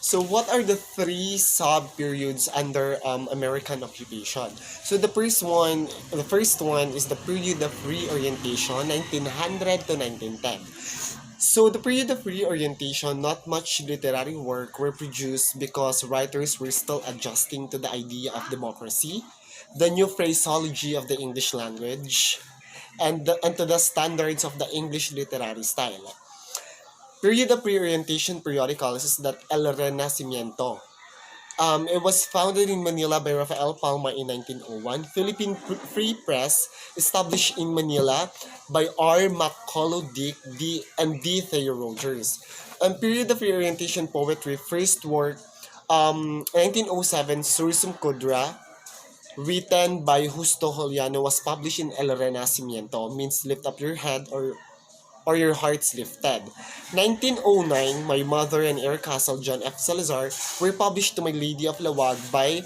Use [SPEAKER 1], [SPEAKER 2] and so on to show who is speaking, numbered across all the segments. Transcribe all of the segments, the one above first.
[SPEAKER 1] So what are the three sub-periods under American occupation? So the first one is the period of reorientation, 1900 to 1910. So the period of reorientation, not much literary work were produced because writers were still adjusting to the idea of democracy, the new phraseology of the English language, and to the standards of the English literary style. Period of reorientation periodicals is that El Renacimiento. It was founded in Manila by Rafael Palma in 1901. Philippine Free Press, established in Manila by R. McCullough Dick and D. Thayer Rogers. Period of reorientation poetry, first work, 1907, Sursum Kudra, written by Justo Juliano, was published in El Renacimiento, means lift up your head or your heart's lifted. 1909, My Mother and Air Castle, John F. Salazar, were published to My Lady of Lawag by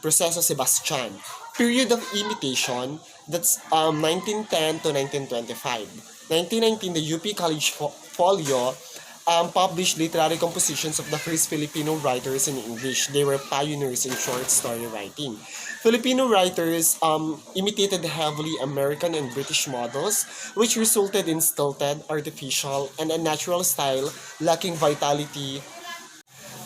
[SPEAKER 1] Proceso Sebastian. Period of imitation, that's 1910 to 1925. 1919, the UP College Folio published literary compositions of the first Filipino writers in English. They were pioneers in short story writing. Filipino writers imitated heavily American and British models, which resulted in stilted, artificial, and unnatural style lacking vitality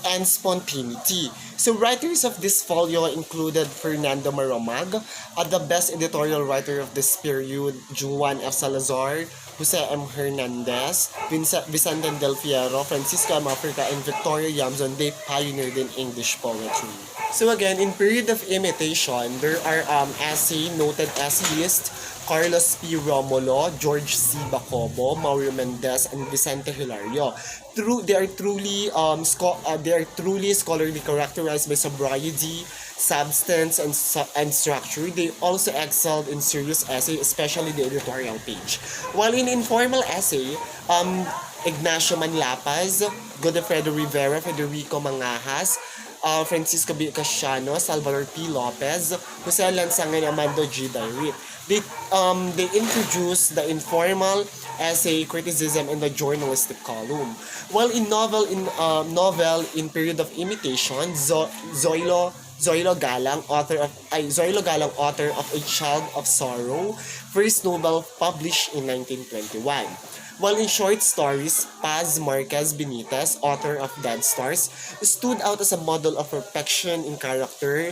[SPEAKER 1] and spontaneity. So writers of this folio included Fernando Maromag, the best editorial writer of this period, Juan F. Salazar, Jose M. Hernandez, Vicente Del Fierro, Francisco M. Africa, and Victoria Yamzon. They pioneered in English poetry. So again, in period of imitation, there are noted essayist Carlos P. Romulo, George C. Bacobo, Mauro Mendez, and Vicente Hilario. They are truly scholarly, characterized by sobriety, substance, and structure. They also excelled in serious essay, especially the editorial page. While in informal essay, Ignacio Manlapas, Godofredo Rivera, Federico Mangajas, Francisco B. Casiano, Salvador P. Lopez, Jose Lansangan, Amando G. Dairit. They introduced the informal essay criticism in the journalistic column. While in novel in period of imitation, Zoilo Galang, author of A Child of Sorrow, first novel published in 1921. While in short stories, Paz Marquez Benitez, author of Dead Stars, stood out as a model of perfection in character,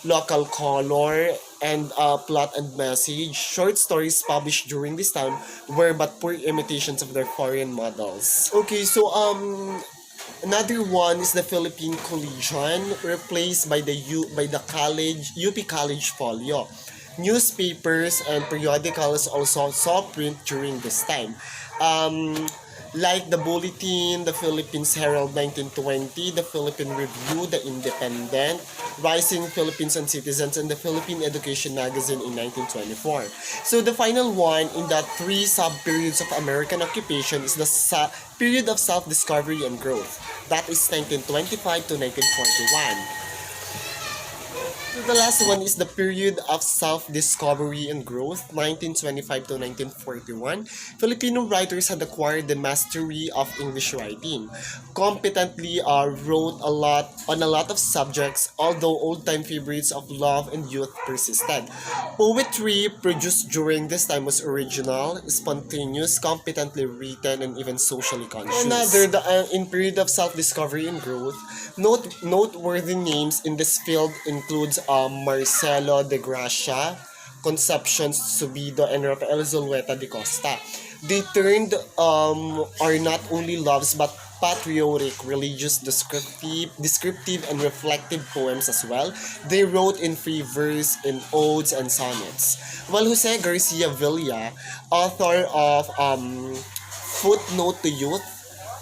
[SPEAKER 1] local color, and plot and message. Short stories published during this time were but poor imitations of their foreign models. Okay, so another one is the Philippine Collegian, replaced by the college UP College Folio. Newspapers and periodicals also saw print during this time. Um, like the Bulletin, the Philippines Herald 1920, the Philippine Review, the Independent, Rising Philippines and Citizens, and the Philippine Education Magazine in 1924. So the final one in the three sub-periods of American occupation is the period of self-discovery and growth. That is 1925 to 1941. The last one is the period of self-discovery and growth, 1925 to 1941. Filipino writers had acquired the mastery of English writing, competently wrote a lot of subjects, although old-time favorites of love and youth persisted. Poetry produced during this time was original, spontaneous, competently written, and even socially conscious. In period of self-discovery and growth, noteworthy names in this field includes Marcelo de Gracia, Concepcion Subido, and Rafael Zulueta de Costa. They turned are not only loves but patriotic, religious, descriptive, and reflective poems as well. They wrote in free verse, in odes, and sonnets. While Jose Garcia Villa, author of Footnote to Youth,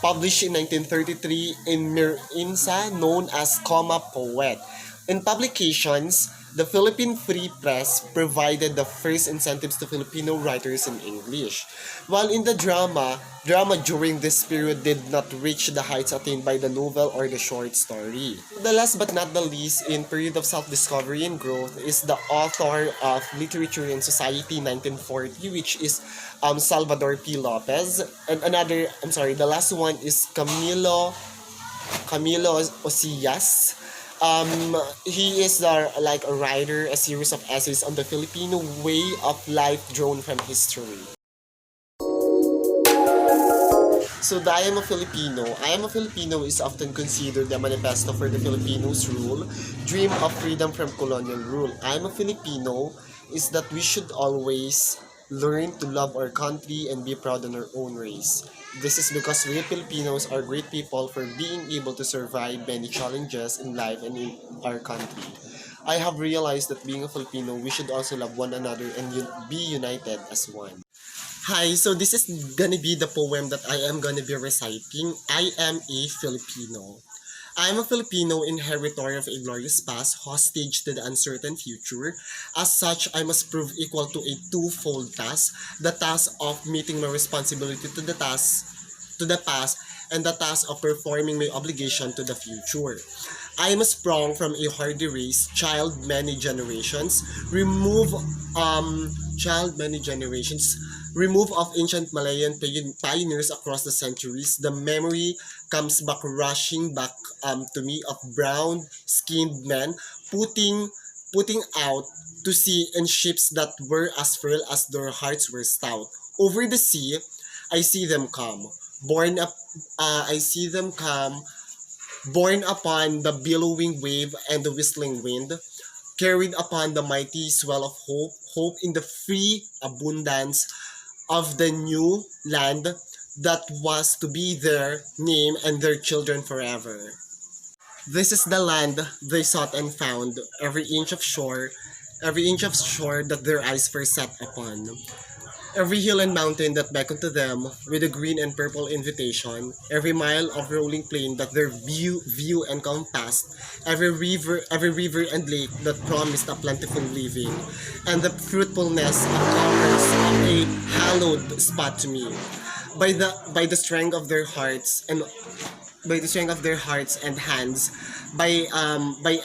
[SPEAKER 1] published in 1933 in Mir Insa, known as Comma Poet. In publications, The Philippine Free Press provided the first incentives to Filipino writers in English. While in the drama during this period did not reach the heights attained by the novel or the short story. The last but not the least in period of self-discovery and growth is the author of Literature and Society 1940, which is Salvador P. Lopez. And the last one is Camilo Osillas. He is like a writer, a series of essays on the Filipino way of life drawn from history. So the I am a Filipino is often considered the manifesto for the Filipinos' rule, dream of freedom from colonial rule. I am a Filipino is that we should always learn to love our country and be proud on our own race. This is because we Filipinos are great people for being able to survive many challenges in life and in our country. I have realized that being a Filipino, we should also love one another and be united as one. Hi, so this is gonna be the poem that I am gonna be reciting. I am a Filipino. I am a Filipino inheritor of a glorious past, hostage to the uncertain future. As such, I must prove equal to a twofold task: the task of meeting my responsibility to the past, and the task of performing my obligation to the future. I am sprung from a hardy race, child many generations, remove of ancient Malayan pioneers across the centuries. The memory comes back rushing back to me of brown skinned men putting out to sea in ships that were as frail as their hearts were stout. Over the sea, I see them come, born up. I see them come, borne upon the billowing wave and the whistling wind, carried upon the mighty swell of hope in the free abundance of the new land that was to be their name and their children forever. This is the land they sought and found, every inch of shore that their eyes first set upon. Every hill and mountain that beckoned to them with a green and purple invitation, every mile of rolling plain that their view encompassed, every river and lake that promised a plentiful living, and the fruitfulness of commerce of a hallowed spot to me. By the strength of their hearts and by the strength of their hearts and hands, by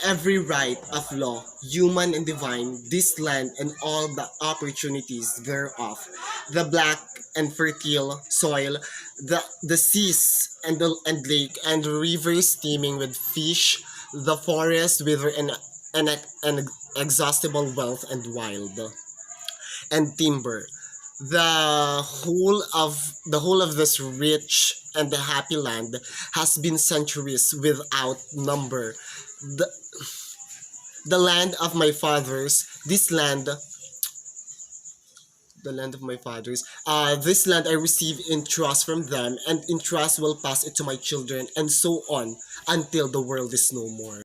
[SPEAKER 1] every right of law, human and divine, this land and all the opportunities thereof, the black and fertile soil, the seas and lake and rivers steaming with fish, the forest with an exhaustible wealth and wild and timber, the whole of this rich and the happy land has been centuries without number. The, the land of my fathers, this land I receive in trust from them, and in trust will pass it to my children, and so on until the world is no more.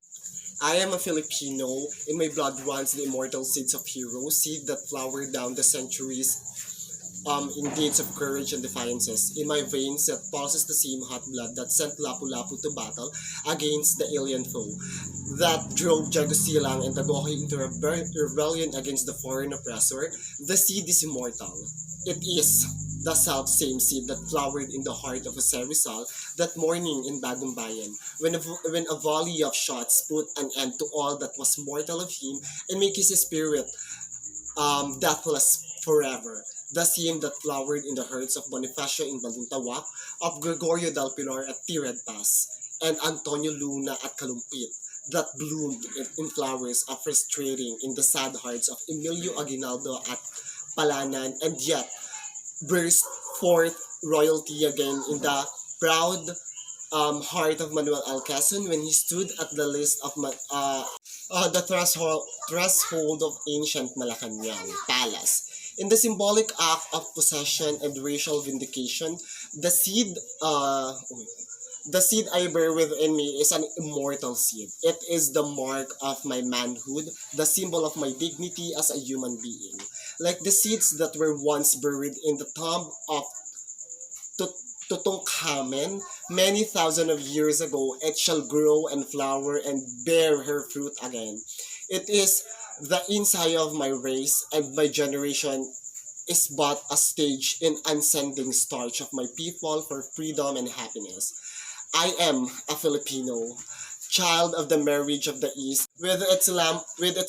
[SPEAKER 1] I am a Filipino. In my blood runs the immortal seeds of heroes, seed that flower down the centuries in deeds of courage and defiances. In my veins that pulses the same hot blood that sent Lapu-Lapu to battle against the alien foe, that drove Jago and Dagohoy into rebellion against the foreign oppressor. The seed is immortal. It is the self-same seed that flowered in the heart of Jose Rizal that morning in Bagumbayan, when a volley of shots put an end to all that was mortal of him and make his spirit deathless forever. The same that flowered in the hearts of Bonifacio in Balintawak, of Gregorio del Pilar at Tirad Pass, and Antonio Luna at Kalumpit, that bloomed in flowers of frustrating in the sad hearts of Emilio Aguinaldo at Palanan, and yet burst forth royalty again in the proud heart of Manuel L. Quezon when he stood at the list of the threshold of ancient Malacanang Palace. In the symbolic act of possession and racial vindication, the seed I bear within me is an immortal seed. It is the mark of my manhood, the symbol of my dignity as a human being. Like the seeds that were once buried in the tomb of Tutankhamen many thousands of years ago, it shall grow and flower and bear her fruit again. It is The inside of my race and my generation is but a stage in ascending starch of my people for freedom and happiness. I am a Filipino, child of the marriage of the East, with its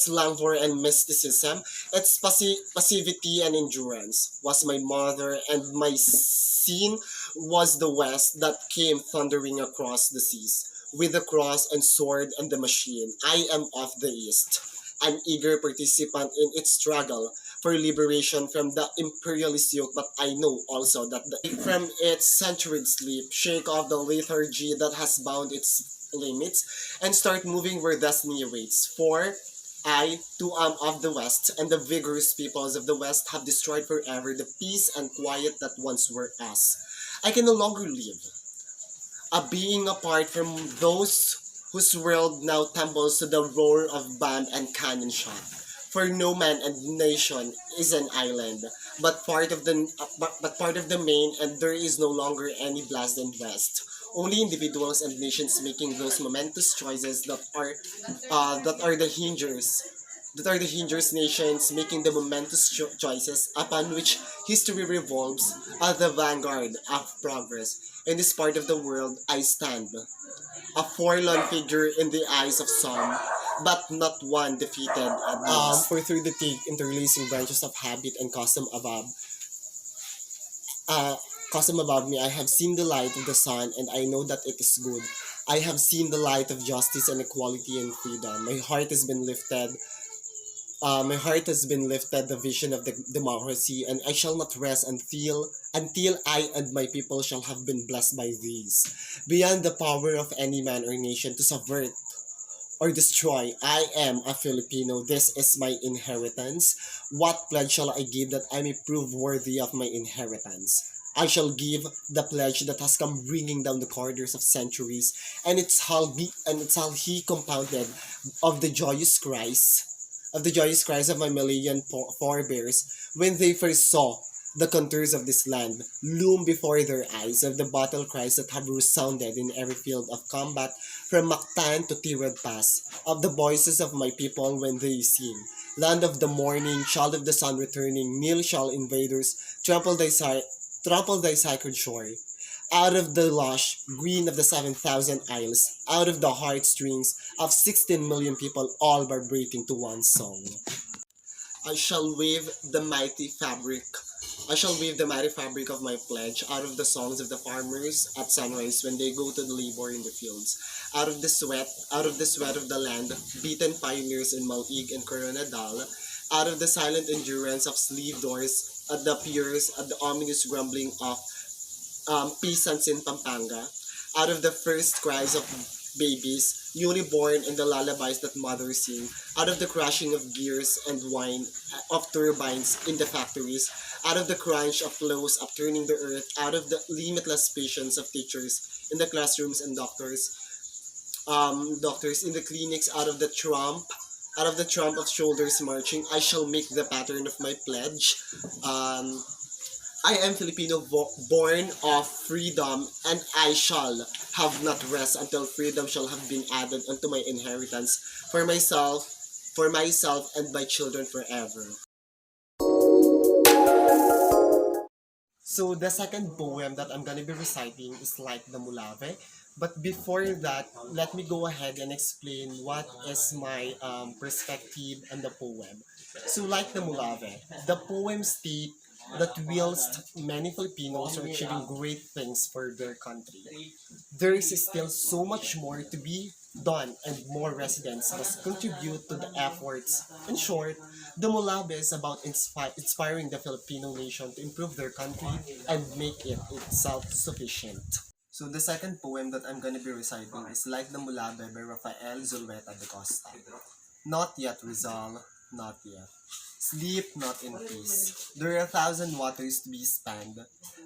[SPEAKER 1] languor and mysticism, its passivity and endurance, was my mother, and my scene was the West that came thundering across the seas, with the cross and sword and the machine. I am of the East, an eager participant in its struggle for liberation from the imperialist yoke, but I know also that from its centuries sleep, shake off the lethargy that has bound its limits, and start moving where destiny awaits. For I, too, am of the West, and the vigorous peoples of the West have destroyed forever the peace and quiet that once were us. I can no longer live, a being apart from those whose world now tumbles to the roar of bomb and cannon shot. For no man and nation is an island, but part of the main, and there is no longer any blast and west. Only individuals and nations making those momentous choices that are the hinders nations making the momentous choices upon which history revolves at the vanguard of progress. In this part of the world, I stand, a forlorn figure in the eyes of some, but not one defeated at least. For through the thick interlacing branches of habit and uh, custom above me, I have seen the light of the sun, and I know that it is good. I have seen the light of justice and equality and freedom. My heart has been lifted the vision of the democracy, and I shall not rest until I and my people shall have been blessed by these. Beyond the power of any man or nation to subvert or destroy, I am a Filipino. This is my inheritance. What pledge shall I give that I may prove worthy of my inheritance? I shall give the pledge that has come ringing down the corridors of centuries, and it shall he compounded of the joyous cries of my million forebears when they first saw the contours of this land loom before their eyes, of the battle cries that have resounded in every field of combat from Mactan to Tirad Pass, of the voices of my people when they sing, land of the morning, child of the sun returning, kneel shall invaders trample thy sacred shore. Out of the lush green of the 7,000 isles, out of the heartstrings of 16 million people, all vibrating to one song. I shall weave the mighty fabric. I shall weave the mighty fabric of my pledge out of the songs of the farmers at sunrise when they go to the labor in the fields. Out of the sweat of the land, beaten pioneers in Malig and Coronadal, out of the silent endurance of sleeve doors at the piers, at the ominous grumbling of peasants in Pampanga, out of the first cries of babies, newly born, and the lullabies that mothers sing, out of the crashing of gears and wine of turbines in the factories, out of the crunch of flows upturning the earth, out of the limitless patience of teachers in the classrooms and doctors in the clinics, out of the trump of shoulders marching, I shall make the pattern of my pledge. Um, I am Filipino born of freedom, and I shall have not rest until freedom shall have been added unto my inheritance for myself and my children forever. So the second poem that I'm gonna be reciting is like the Mulave. But before that, let me go ahead and explain what is my perspective on the poem. So like the Mulave, the poem states that whilst many Filipinos are achieving great things for their country, there is still so much more to be done, and more residents must contribute to the efforts. In short, the Mulabe is about inspiring the Filipino nation to improve their country and make it self-sufficient. So the second poem that I'm going to be reciting is Like the Mulabe by Rafael Zulueta de Costa. Not yet, Rizal, not yet. Sleep not in peace. There are 1,000 waters to be spanned.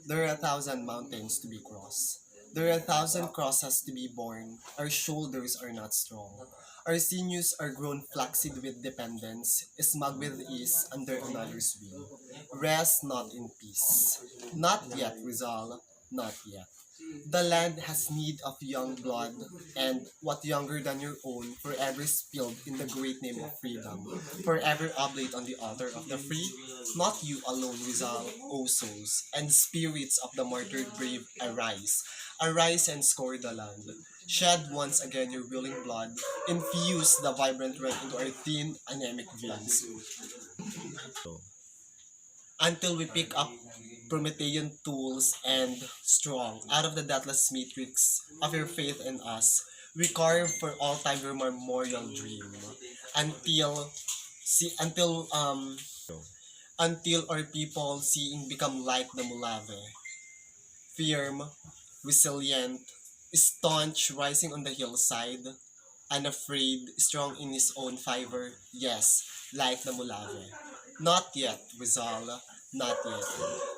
[SPEAKER 1] There are 1,000 mountains to be crossed. There are 1,000 crosses to be borne. Our shoulders are not strong. Our sinews are grown flaccid with dependence, smug with ease under another's will. Rest not in peace. Not yet, Rizal, not yet. The land has need of young blood, and what younger than your own, forever spilled in the great name of freedom, forever oblate on the altar of the free, not you alone, Rizal, O souls, and spirits of the martyred brave, arise, arise and score the land. Shed once again your willing blood, infuse the vibrant red into our thin, anemic veins until we pick up Promethean tools and strong out of the deathless matrix of your faith in us. We carve for all time your memorial dream until see until our people seeing become like the Mulave, firm, resilient, staunch, rising on the hillside, unafraid, strong in his own fiber, yes, like the Mulave. Not yet, Rizal, not yet.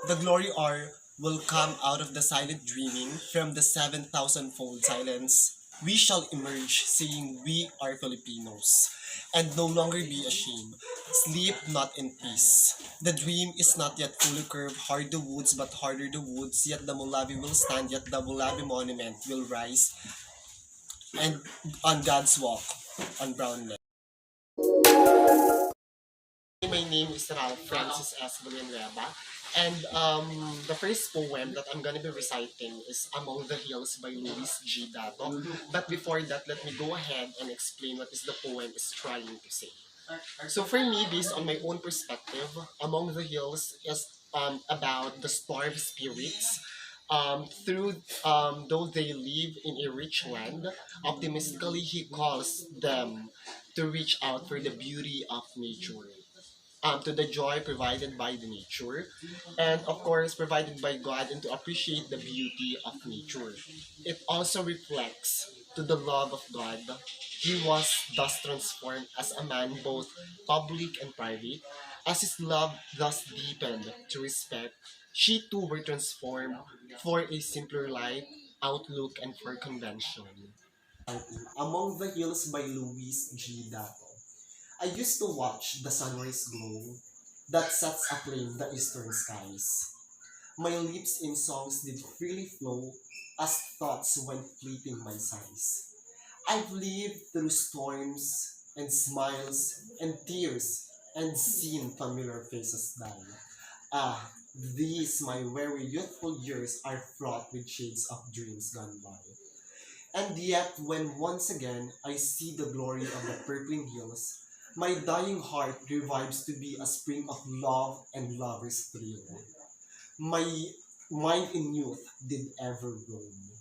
[SPEAKER 1] The glory hour will come out of the silent dreaming from the 7,000-fold silence. We shall emerge saying we are Filipinos and no longer be ashamed. Sleep not in peace. The dream is not yet fully curved, hard the woods but harder the woods, yet the Mulabi will stand, yet the Mulabi monument will rise and on God's walk on brown land. My name is Ralph Francis S. Villanueva, and the first poem that I'm gonna be reciting is Among the Hills by Luis G. Dato. But before that, let me go ahead and explain what is the poem is trying to say. So for me, based on my own perspective, Among the Hills is about the starved spirits. Through though they live in a rich land, optimistically he calls them to reach out for the beauty of nature, to the joy provided by the nature, and of course provided by God, and to appreciate the beauty of nature. It also reflects to the love of God. He was thus transformed as a man, both public and private. As his love thus deepened to respect, she too were transformed for a simpler life, outlook, and for convention. Among the Hills by Luis G. Dato. I used to watch the sunrise glow that sets aflame the eastern skies. My lips in songs did freely flow as thoughts went fleeting my sighs. I've lived through storms and smiles and tears and seen familiar faces die. Ah, these my very youthful years are fraught with shades of dreams gone by. And yet, when once again I see the glory of the purpling hills, my dying heart revives to be a spring of love and lover's thrill. My mind in youth did ever roam.